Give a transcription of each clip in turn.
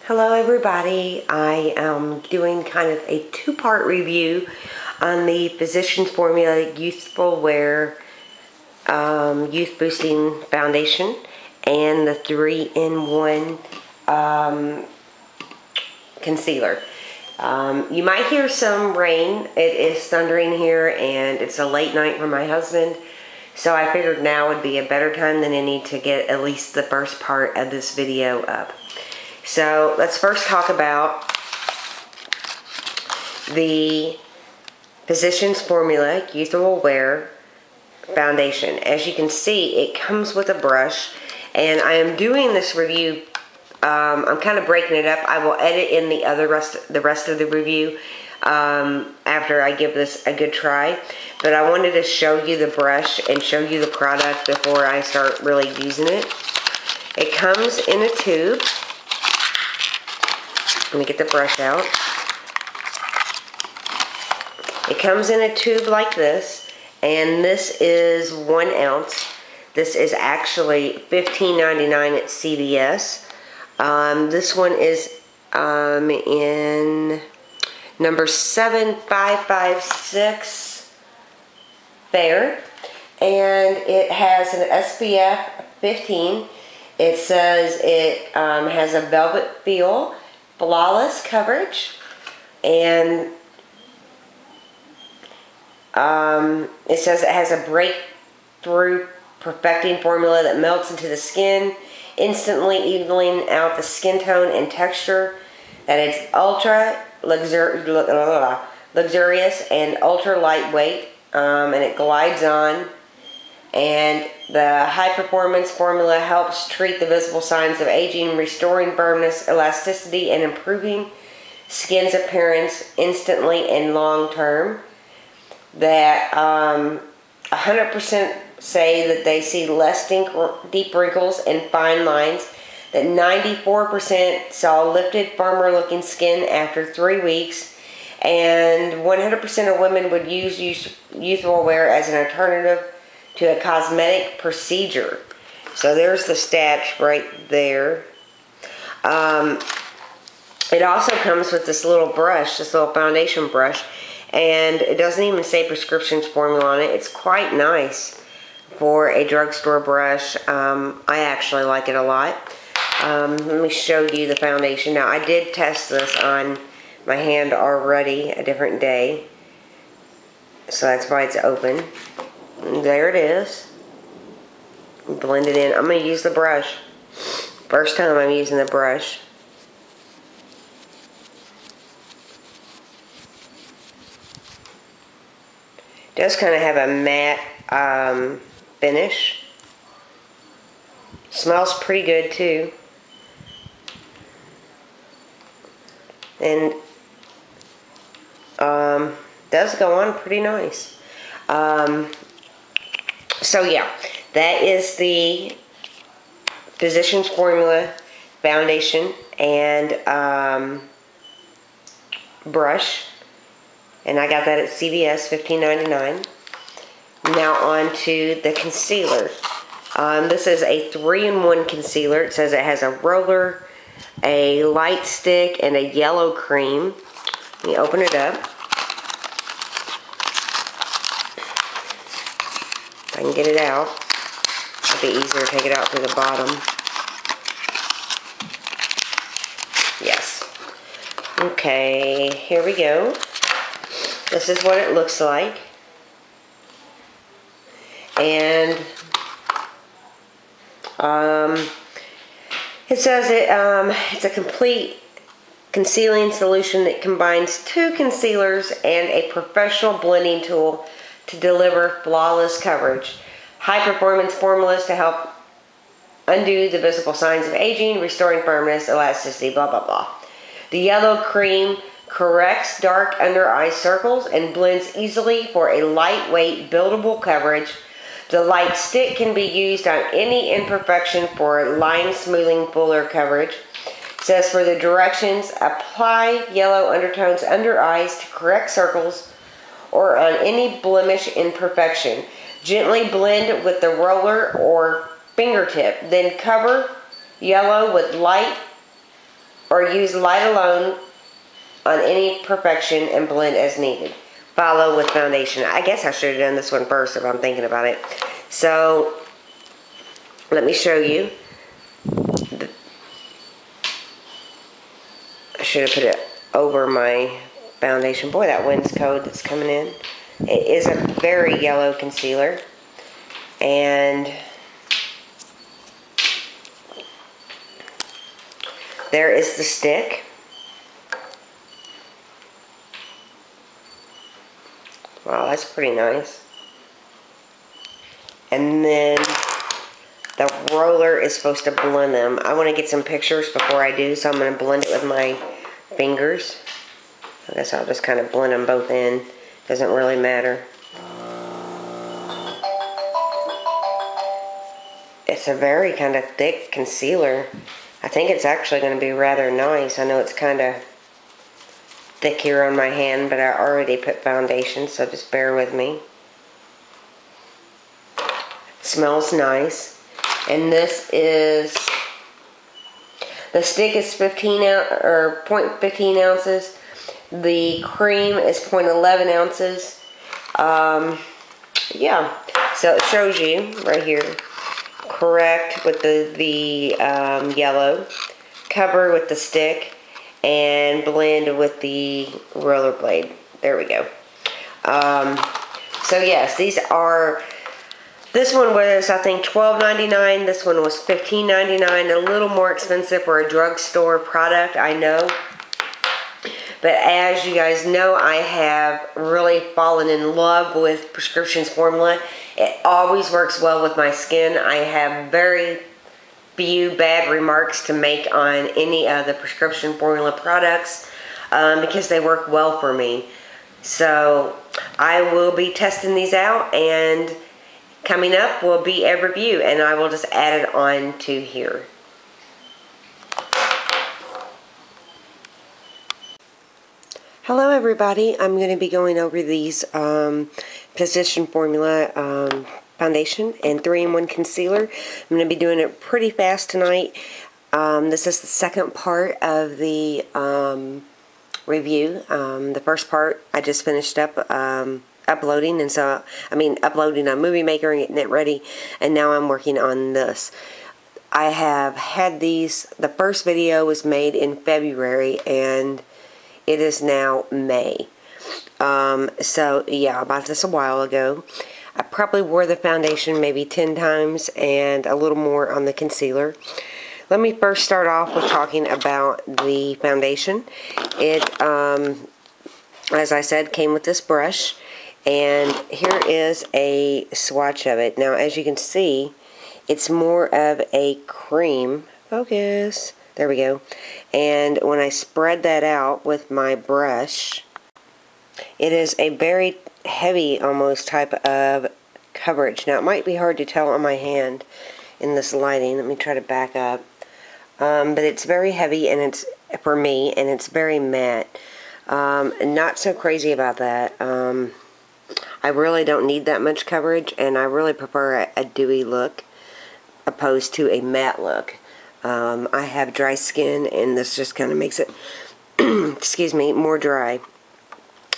Hello everybody, I am doing kind of a two-part review on the Physicians Formula Youthful Wear Youth Boosting Foundation and the 3-in-1 concealer. You might hear some rain. It is thundering here and it's a late night for my husband, so I figured now would be a better time than any to get at least the first part of this video up. So let's first talk about the Physicians Formula Youthful Wear Foundation. As you can see, it comes with a brush, and I am doing this review. I'm kind of breaking it up. I will edit in the rest of the review after I give this a good try. But I wanted to show you the brush and show you the product before I start really using it. It comes in a tube. Let me get the brush out. It comes in a tube like this, and this is 1 ounce. This is actually $15.99 at CVS. This one is in number 7556 there, and it has an SPF 15. It says it has a velvet feel, flawless coverage, and it says it has a breakthrough perfecting formula that melts into the skin, instantly evening out the skin tone and texture, that it's ultra luxurious and ultra lightweight, and it glides on. And the high performance formula helps treat the visible signs of aging, restoring firmness, elasticity, and improving skin's appearance instantly and long term. That 100% say that they see less deep wrinkles and fine lines. That 94% saw lifted, firmer looking skin after 3 weeks. And 100% of women would use Youthful Wear as an alternative to a cosmetic procedure. So there's the stats right there. It also comes with this little brush, this little foundation brush, and it doesn't even say prescriptions formula on it. It's quite nice for a drugstore brush. I actually like it a lot. Let me show you the foundation. Now, I did test this on my hand already a different day, so that's why it's open. There it is. Blend it in. I'm going to use the brush. First time I'm using the brush. It does kind of have a matte finish. Smells pretty good too. And does go on pretty nice. So yeah, that is the Physicians Formula foundation and brush, and I got that at CVS, $15.99. Now on to the concealer. This is a 3-in-1 concealer. It says it has a roller, a light stick, and a yellow cream. Let me open it up. If I can get it out, it'll be easier to take it out through the bottom. Yes. Okay, here we go. This is what it looks like. And it says it's a complete concealing solution that combines 2 concealers and a professional blending tool to deliver flawless coverage. High performance formulas to help undo the visible signs of aging, restoring firmness, elasticity, blah, blah, blah. The yellow cream corrects dark under eye circles and blends easily for a lightweight, buildable coverage. The light stick can be used on any imperfection for line smoothing, fuller coverage. It says for the directions, apply yellow undertones under eyes to correct circles or on any blemish imperfection. Gently blend with the roller or fingertip, then cover yellow with light or use light alone on any perfection and blend as needed. Follow with foundation. I guess I should have done this one first if I'm thinking about it. So, let me show you. I should have put it over my foundation. Boy, that wind's cold that's coming in. It is a very yellow concealer. And there is the stick. Wow, that's pretty nice. And then the roller is supposed to blend them. I want to get some pictures before I do, so I'm going to blend it with my fingers. I guess I'll just kind of blend them both in. Doesn't really matter. It's a very kind of thick concealer. I think it's actually going to be rather nice. I know it's kind of thick here on my hand, but I already put foundation, so just bear with me. Smells nice. And this is, the stick is 0.15 ounces. The cream is 0.11 ounces. Yeah, so it shows you right here. Correct with the yellow. Cover with the stick. And blend with the roller blade. There we go. So yes, these are, this one was I think $12.99. This one was $15.99. A little more expensive for a drugstore product, I know. But as you guys know, I have really fallen in love with Prescriptions formula. It always works well with my skin. I have very few bad remarks to make on any of the Prescription formula products because they work well for me. So I will be testing these out, and coming up will be a review, and I will just add it on to here. Hello everybody, I'm going to be going over these Prescription formula foundation and 3-in-1 concealer. I'm going to be doing it pretty fast tonight. This is the second part of the review. The first part I just finished up uploading, and so uploading on Movie Maker and getting it ready, and now I'm working on this. I have had these, the first video was made in February and it is now May. So yeah, I bought this a while ago. I probably wore the foundation maybe 10 times and a little more on the concealer. Let me first start off with talking about the foundation. It, as I said, came with this brush, and here is a swatch of it. Now, as you can see, it's more of a cream. Focus. There we go. And when I spread that out with my brush, it is a very heavy almost type of coverage. Now, it might be hard to tell on my hand in this lighting. Let me try to back up. But it's very heavy, and it's, for me, and it's very matte. Not so crazy about that. I really don't need that much coverage, and I really prefer a dewy look opposed to a matte look. I have dry skin, and this just kind of makes it, excuse me, more dry.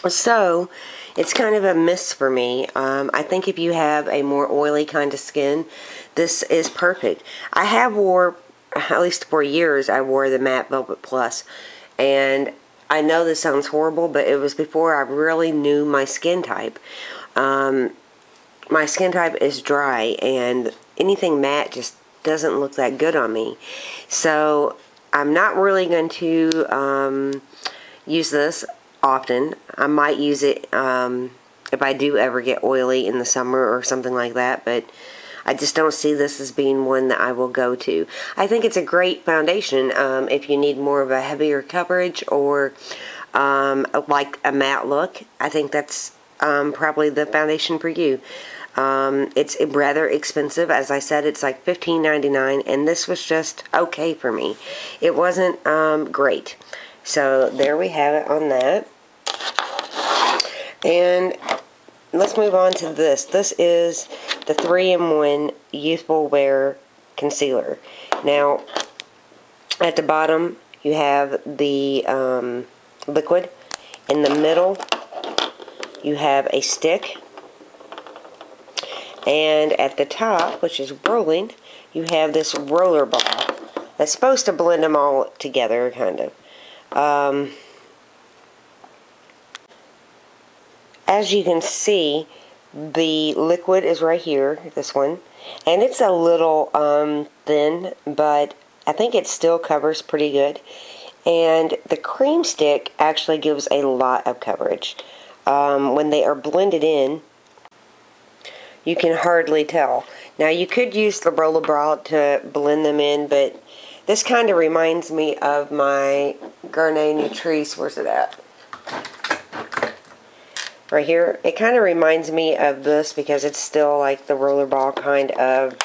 So, it's kind of a miss for me. I think if you have a more oily kind of skin, this is perfect. I have wore, at least for years, I wore the Matte Velvet Plus, and I know this sounds horrible, but it was before I really knew my skin type. My skin type is dry, and anything matte just doesn't look that good on me. So I'm not really going to use this often. I might use it if I do ever get oily in the summer or something like that, but I just don't see this as being one that I will go to. I think it's a great foundation if you need more of a heavier coverage or like a matte look. I think that's probably the foundation for you. It's rather expensive. As I said, it's like $15.99, and this was just okay for me. It wasn't great. So there we have it on that. And let's move on to this. This is the 3-in-1 Youthful Wear Concealer. Now, at the bottom, you have the liquid. In the middle, you have a stick. And at the top, which is rolling, you have this roller ball that's supposed to blend them all together, kind of. As you can see, the liquid is right here, this one. And it's a little thin, but I think it still covers pretty good. And the cream stick actually gives a lot of coverage. When they are blended in, you can hardly tell. Now, you could use the roller ball to blend them in, but this kind of reminds me of my Garnier Nutrice. Where's it at? Right here. It kind of reminds me of this because it's still like the roller ball kind of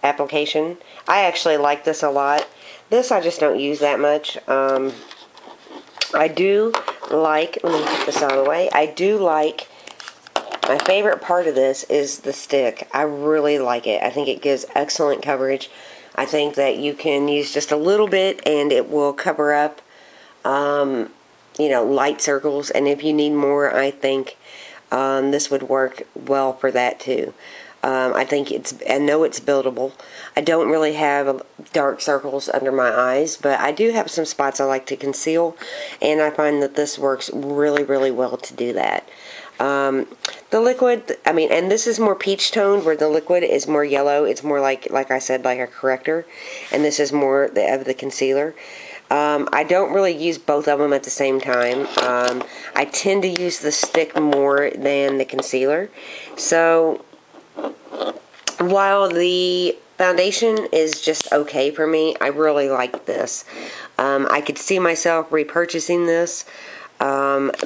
application. I actually like this a lot. This I just don't use that much. I do like, let me put this out of the way, I do like, my favorite part of this is the stick. I really like it. I think it gives excellent coverage. I think that you can use just a little bit and it will cover up, you know, light circles. And if you need more, I think this would work well for that too. I know it's buildable. I don't really have dark circles under my eyes, but I do have some spots I like to conceal, and I find that this works really, really well to do that. The liquid, I mean, and this is more peach toned, where the liquid is more yellow. It's more like I said, like a corrector, and this is more of the concealer. I don't really use both of them at the same time. I tend to use the stick more than the concealer. So while the foundation is just okay for me, I really like this. I could see myself repurchasing this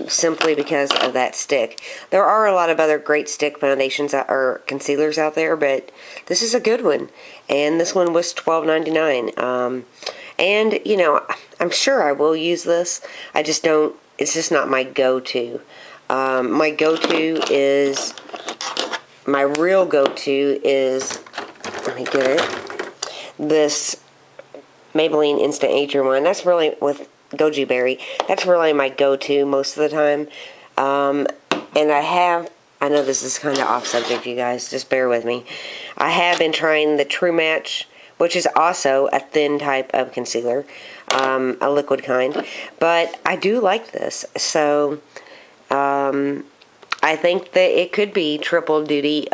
simply because of that stick. There are a lot of other great stick foundations or concealers out there, but this is a good one. And this one was $12.99. And, you know, I'm sure I will use this. I just don't, it's just not my go-to. My real go-to is, let me get it, this Maybelline Instant Ager one. That's really, with Goji Berry, that's really my go-to most of the time. And I know this is kind of off subject, you guys, just bear with me. I have been trying the True Match, which is also a thin type of concealer, a liquid kind. But I do like this, so I think that it could be triple duty,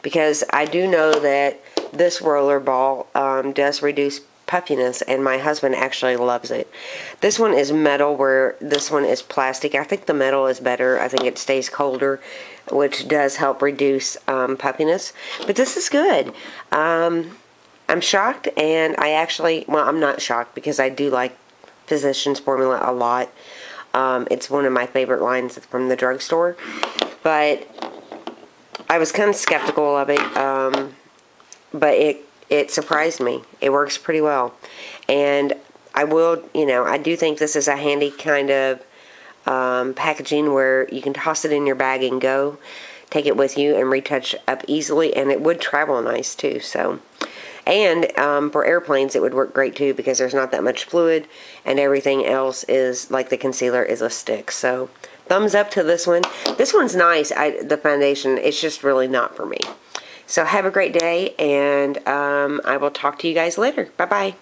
because I do know that this roller ball does reduce puffiness, and my husband actually loves it. This one is metal, where this one is plastic. I think the metal is better. I think it stays colder, which does help reduce puffiness. But this is good. I'm shocked, and I'm not shocked, because I do like Physicians Formula a lot. It's one of my favorite lines from the drugstore, but I was kind of skeptical of it, but it surprised me. It works pretty well, and I do think this is a handy kind of packaging where you can toss it in your bag and go, take it with you and retouch up easily, and it would travel nice too. So. And for airplanes, it would work great too, because there's not that much fluid, and everything else is, like the concealer, is a stick. So, thumbs up to this one. This one's nice, the foundation. It's just really not for me. So, have a great day, and I will talk to you guys later. Bye-bye.